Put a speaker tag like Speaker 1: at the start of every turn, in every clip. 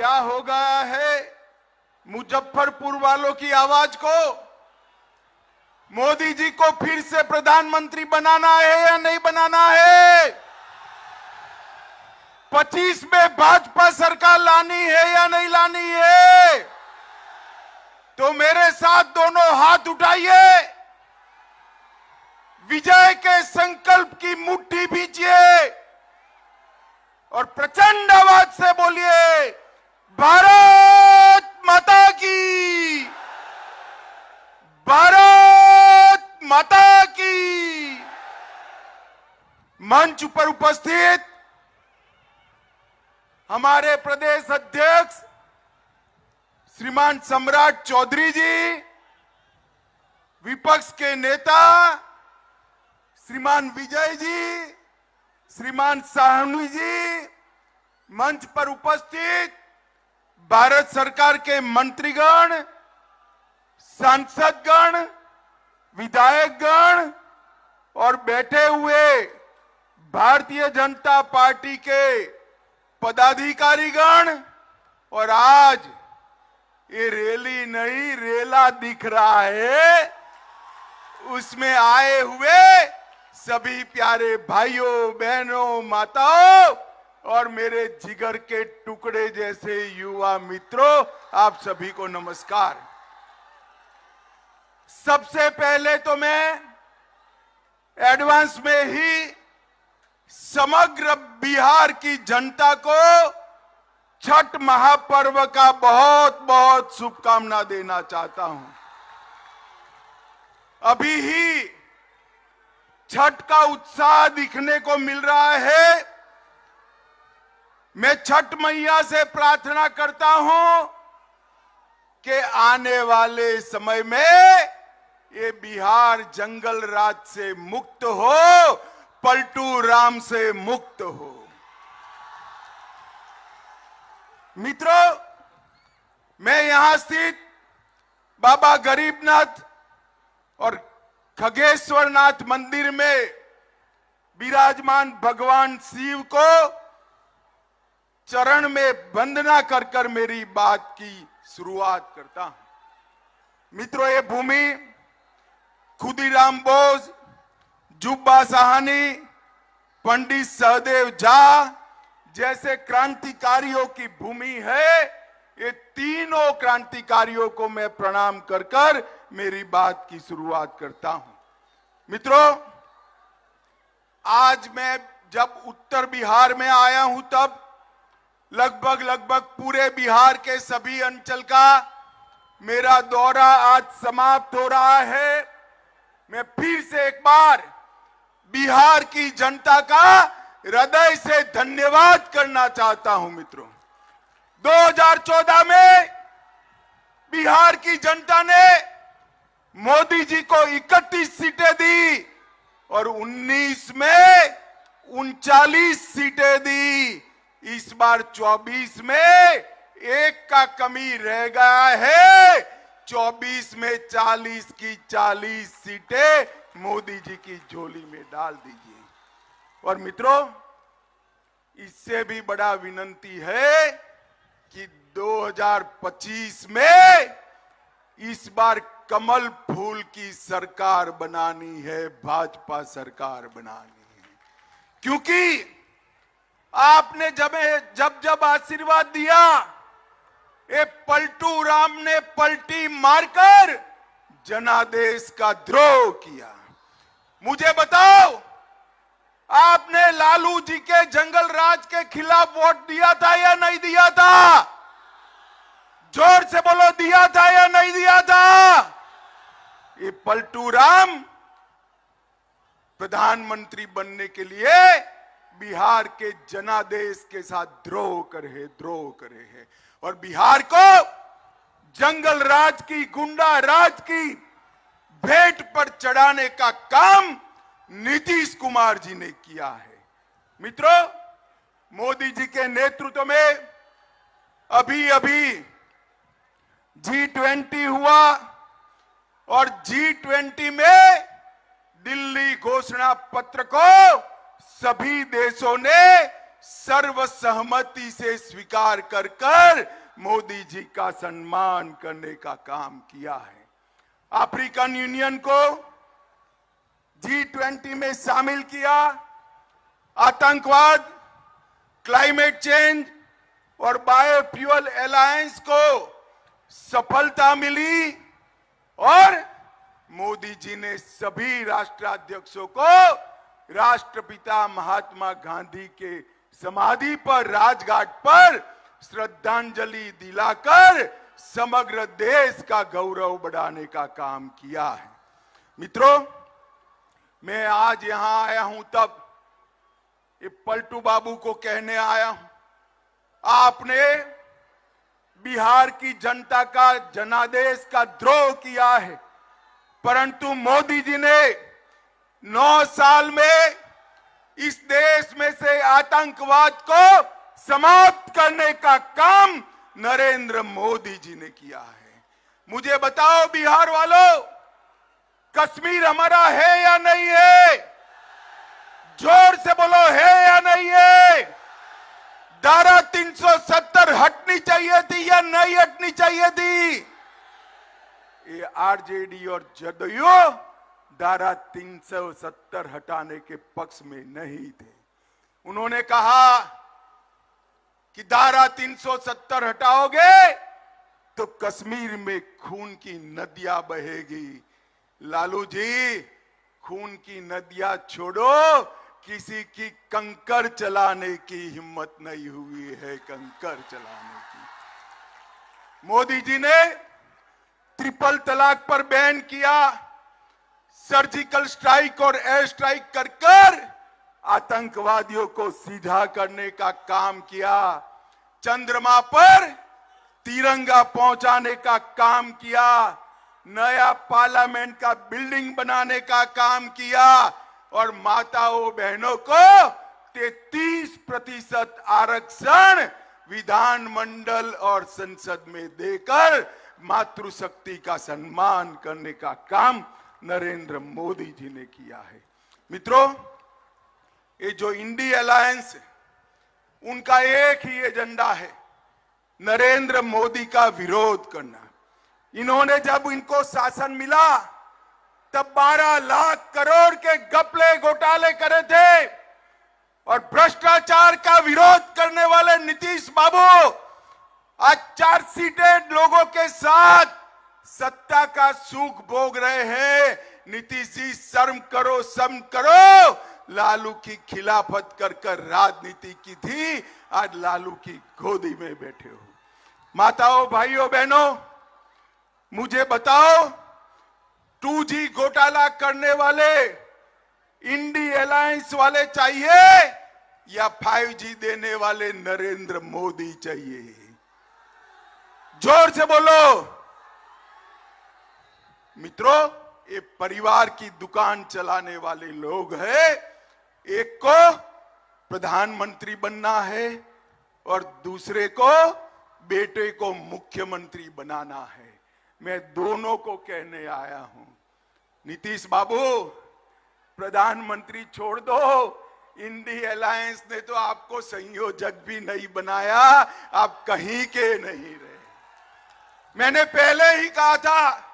Speaker 1: क्या हो गया है मुजफ्फरपुर वालों की आवाज को? मोदी जी को फिर से प्रधानमंत्री बनाना है या नहीं बनाना है? 25 में भाजपा सरकार लानी है या नहीं लानी है? तो मेरे साथ दोनों हाथ उठाइए, विजय के संकल्प की मुट्ठी भींचिए और प्रचंड आवाज से बोलिए, भारत माता की, भारत माता की। मंच पर उपस्थित हमारे प्रदेश अध्यक्ष श्रीमान सम्राट चौधरी जी, विपक्ष के नेता श्रीमान विजय जी, श्रीमान साहनी जी, मंच पर उपस्थित भारत सरकार के मंत्रीगण, सांसदगण, विधायकगण और बैठे हुए भारतीय जनता पार्टी के पदाधिकारीगण, और आज ये रैली नहीं रेला दिख रहा है, उसमें आए हुए सभी प्यारे भाइयों बहनों माताओं और मेरे जिगर के टुकड़े जैसे युवा मित्रों, आप सभी को नमस्कार। सबसे पहले तो मैं एडवांस में ही समग्र बिहार की जनता को छठ महापर्व का बहुत बहुत शुभकामना देना चाहता हूं। अभी ही छठ का उत्साह दिखने को मिल रहा है। मैं छठ मैया से प्रार्थना करता हूं कि आने वाले समय में ये बिहार जंगल राज से मुक्त हो, पलटू राम से मुक्त हो। मित्रों, मैं यहां स्थित बाबा गरीबनाथ और खगेश्वरनाथ मंदिर में विराजमान भगवान शिव को चरण में वंदना कर कर मेरी बात की शुरुआत करता हूं। मित्रों, ये भूमि खुदीराम बोस, जुब्बा साहनी, पंडित सहदेव झा जैसे क्रांतिकारियों की भूमि है। ये तीनों क्रांतिकारियों को मैं प्रणाम कर कर मेरी बात की शुरुआत करता हूं। मित्रों, आज मैं जब उत्तर बिहार में आया हूं तब लगभग पूरे बिहार के सभी अंचल का मेरा दौरा आज समाप्त हो रहा है। मैं फिर से एक बार बिहार की जनता का हृदय से धन्यवाद करना चाहता हूं। मित्रों, 2014 में बिहार की जनता ने मोदी जी को 31 सीटें दी और 19 में 39 सीटें दी। इस बार 24 में एक का कमी रह गया है। 24 में 40 की 40 सीटें मोदी जी की झोली में डाल दीजिए। और मित्रों, इससे भी बड़ा विनंती है कि 2025 में इस बार कमल फूल की सरकार बनानी है, भाजपा सरकार बनानी है। क्योंकि आपने जब आशीर्वाद दिया, ये पलटू राम ने पलटी मारकर जनादेश का द्रोह किया। मुझे बताओ, आपने लालू जी के जंगल राज के खिलाफ वोट दिया था या नहीं दिया था? जोर से बोलो, दिया था या नहीं दिया था? ये पलटू राम प्रधानमंत्री बनने के लिए बिहार के जनादेश के साथ द्रोह करे हैं और बिहार को जंगल राज की, गुंडा राज की भेंट पर चढ़ाने का काम नीतीश कुमार जी ने किया है। मित्रों, मोदी जी के नेतृत्व में अभी G20 हुआ और G20 में दिल्ली घोषणा पत्र को सभी देशों ने सर्वसहमति से स्वीकार कर कर मोदी जी का सम्मान करने का काम किया है। अफ्रीकन यूनियन को G20 में शामिल किया। आतंकवाद, क्लाइमेट चेंज और बायोफ्यूल अलायंस को सफलता मिली और मोदी जी ने सभी राष्ट्राध्यक्षों को राष्ट्रपिता महात्मा गांधी के समाधि पर राजघाट पर श्रद्धांजलि दिलाकर समग्र देश का गौरव बढ़ाने का काम किया है। मित्रों, मैं आज यहां आया हूं तब ये पलटू बाबू को कहने आया हूं, आपने बिहार की जनता का जनादेश का द्रोह किया है, परंतु मोदी जी ने 9 साल में इस देश में से आतंकवाद को समाप्त करने का काम नरेंद्र मोदी जी ने किया है। मुझे बताओ बिहार वालों, कश्मीर हमारा है या नहीं है? जोर से बोलो, है या नहीं है? धारा 370 हटनी चाहिए थी या नहीं हटनी चाहिए थी? ये आरजेडी और जदयू धारा 370 हटाने के पक्ष में नहीं थे। उन्होंने कहा कि धारा 370 हटाओगे तो कश्मीर में खून की नदियां बहेगी। लालू जी, खून की नदियां छोड़ो, किसी की कंकर चलाने की हिम्मत नहीं हुई है, कंकर चलाने की। मोदी जी ने ट्रिपल तलाक पर बैन किया, सर्जिकल स्ट्राइक और एयर स्ट्राइक कर कर आतंकवादियों को सीधा करने का काम किया, चंद्रमा पर तिरंगा पहुंचाने का काम किया, नया पार्लियामेंट का बिल्डिंग बनाने का काम किया और माताओं बहनों को 33% आरक्षण विधानमंडल और संसद में देकर मातृशक्ति का सम्मान करने का काम नरेंद्र मोदी जी ने किया है। मित्रों, ये जो इंडी अलायंस है, उनका एक ही एजेंडा है, नरेंद्र मोदी का विरोध करना। इन्होंने जब इनको शासन मिला तब 12 लाख करोड़ के घपले घोटाले करे थे और भ्रष्टाचार का विरोध करने वाले नीतीश बाबू आज चार्जशीटेड लोगों के साथ सत्ता का सुख भोग रहे हैं। नीतीश जी, शर्म करो, शर्म करो। लालू की खिलाफत कर कर राजनीति की थी, आज लालू की गोदी में बैठे हो। माताओं, भाइयों, बहनों, मुझे बताओ, 2G घोटाला करने वाले इंडी अलायंस वाले चाहिए या 5G देने वाले नरेंद्र मोदी चाहिए? जोर से बोलो। मित्रों, ये परिवार की दुकान चलाने वाले लोग हैं। एक को प्रधानमंत्री बनना है और दूसरे को बेटे को मुख्यमंत्री बनाना है। मैं दोनों को कहने आया हूं, नीतीश बाबू, प्रधानमंत्री छोड़ दो। इंडी अलायंस ने तो आपको संयोजक भी नहीं बनाया, आप कहीं के नहीं रहे। मैंने पहले ही कहा था,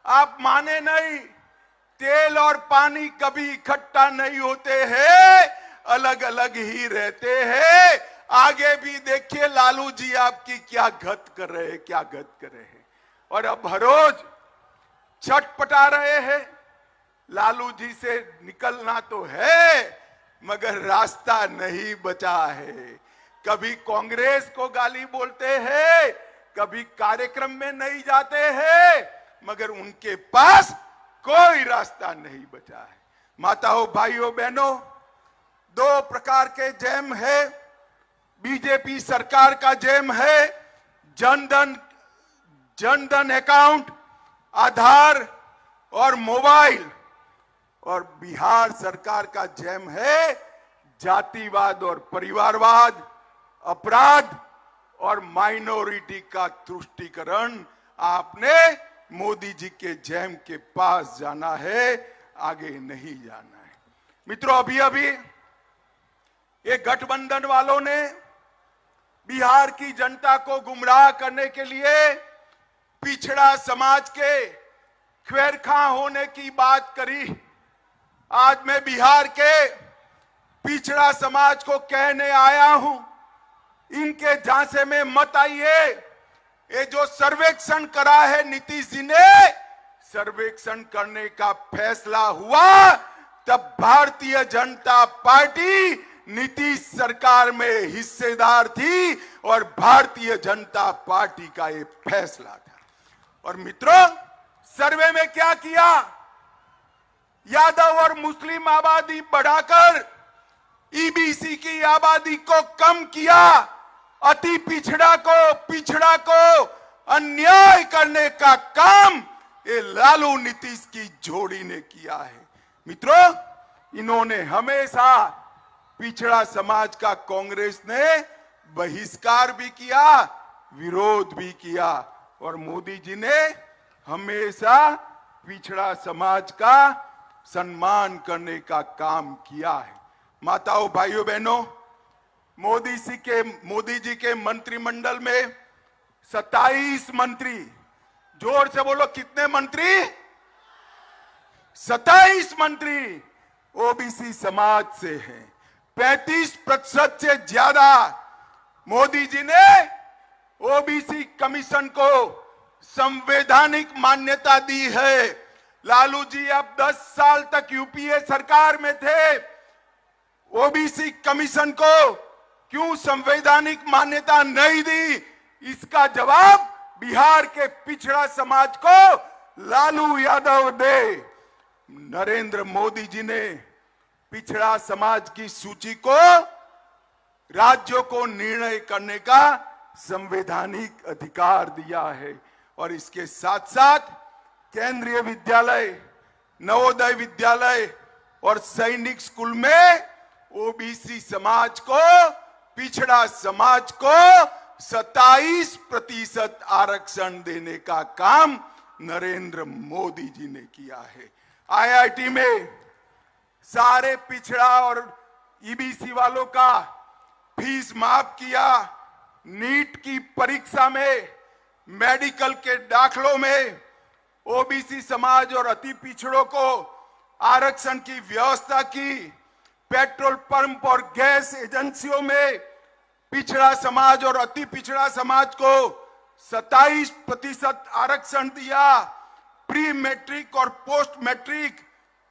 Speaker 1: आप माने नहीं। तेल और पानी कभी इकट्ठा नहीं होते हैं, अलग अलग ही रहते हैं। आगे भी देखिए लालू जी आपकी क्या गत कर रहे हैं, क्या गत कर रहे हैं। और अब हर रोज छटपटा रहे हैं। लालू जी से निकलना तो है, मगर रास्ता नहीं बचा है। कभी कांग्रेस को गाली बोलते हैं, कभी कार्यक्रम में नहीं जाते हैं, मगर उनके पास कोई रास्ता नहीं बचा है। माताओं, भाइयों, बहनों, 2 प्रकार के जैम है। बीजेपी सरकार का जैम है जनधन अकाउंट, आधार और मोबाइल, और बिहार सरकार का जैम है जातिवाद और परिवारवाद, अपराध और माइनॉरिटी का तुष्टीकरण। आपने मोदी जी के जैम के पास जाना है, आगे नहीं जाना है। मित्रों, अभी अभी ये गठबंधन वालों ने बिहार की जनता को गुमराह करने के लिए पिछड़ा समाज के खैरखा होने की बात करी। आज मैं बिहार के पिछड़ा समाज को कहने आया हूं, इनके झांसे में मत आइए। ये जो सर्वेक्षण करा है नीतीश जी ने, सर्वेक्षण करने का फैसला हुआ तब भारतीय जनता पार्टी नीतीश सरकार में हिस्सेदार थी और भारतीय जनता पार्टी का ये फैसला था। और मित्रों, सर्वे में क्या किया? यादव और मुस्लिम आबादी बढ़ाकर ईबीसी की आबादी को कम किया। अति पिछड़ा को अन्याय करने का काम ये लालू नीतीश की जोड़ी ने किया है। मित्रों, इन्होंने हमेशा पिछड़ा समाज का कांग्रेस ने बहिष्कार भी किया, विरोध भी किया, और मोदी जी ने हमेशा पिछड़ा समाज का सम्मान करने का काम किया है। माताओं, भाइयों, बहनों, मोदी जी के मंत्रिमंडल में 27 मंत्री, जोर से बोलो कितने मंत्री? 27 मंत्री ओबीसी समाज से हैं। 35% से ज्यादा मोदी जी ने ओबीसी कमीशन को संवैधानिक मान्यता दी है। लालू जी अब 10 साल तक यूपीए सरकार में थे, ओबीसी कमीशन को क्यों संवैधानिक मान्यता नहीं दी? इसका जवाब बिहार के पिछड़ा समाज को लालू यादव ने, नरेंद्र मोदी जी ने पिछड़ा समाज की सूची को राज्यों को निर्णय करने का संवैधानिक अधिकार दिया है। और इसके साथ साथ केंद्रीय विद्यालय, नवोदय विद्यालय और सैनिक स्कूल में ओबीसी समाज को, पिछड़ा समाज को 27% आरक्षण देने का काम नरेंद्र मोदी जी ने किया है। आईआईटी में सारे पिछड़ा और ईबीसी वालों का फीस माफ किया। नीट की परीक्षा में, मेडिकल के दाखलों में ओबीसी समाज और अति पिछड़ों को आरक्षण की व्यवस्था की। पेट्रोल पंप और गैस एजेंसियों में पिछड़ा समाज और अति पिछड़ा समाज को 27% आरक्षण दिया। प्री मैट्रिक और पोस्ट मैट्रिक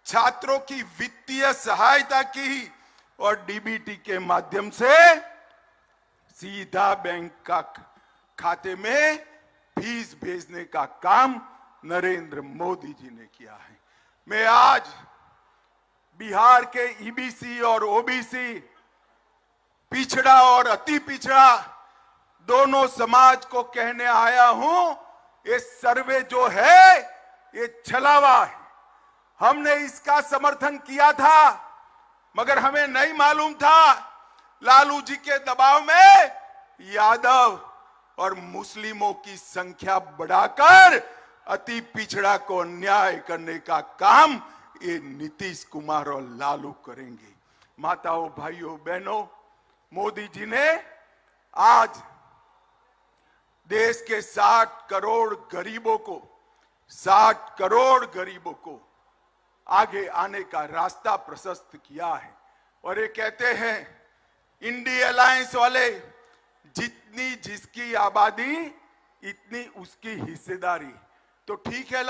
Speaker 1: छात्रों की वित्तीय सहायता की और डीबीटी के माध्यम से सीधा बैंक का खाते में फीस भेजने का काम नरेंद्र मोदी जी ने किया है। मैं आज बिहार के ईबीसी और ओबीसी, पिछड़ा और अति पिछड़ा दोनों समाज को कहने आया हूं, ये सर्वे जो है ये छलावा है। हमने इसका समर्थन किया था, मगर हमें नहीं मालूम था लालू जी के दबाव में यादव और मुस्लिमों की संख्या बढ़ाकर अति पिछड़ा को अन्याय करने का काम ये नीतीश कुमार और लालू करेंगे। माताओं, भाइयों, बहनों, मोदी जी ने आज देश के 60 करोड़ गरीबों को आगे आने का रास्ता प्रशस्त किया है। और ये कहते हैं इंडी अलायंस वाले, जितनी जिसकी आबादी इतनी उसकी हिस्सेदारी। तो ठीक है।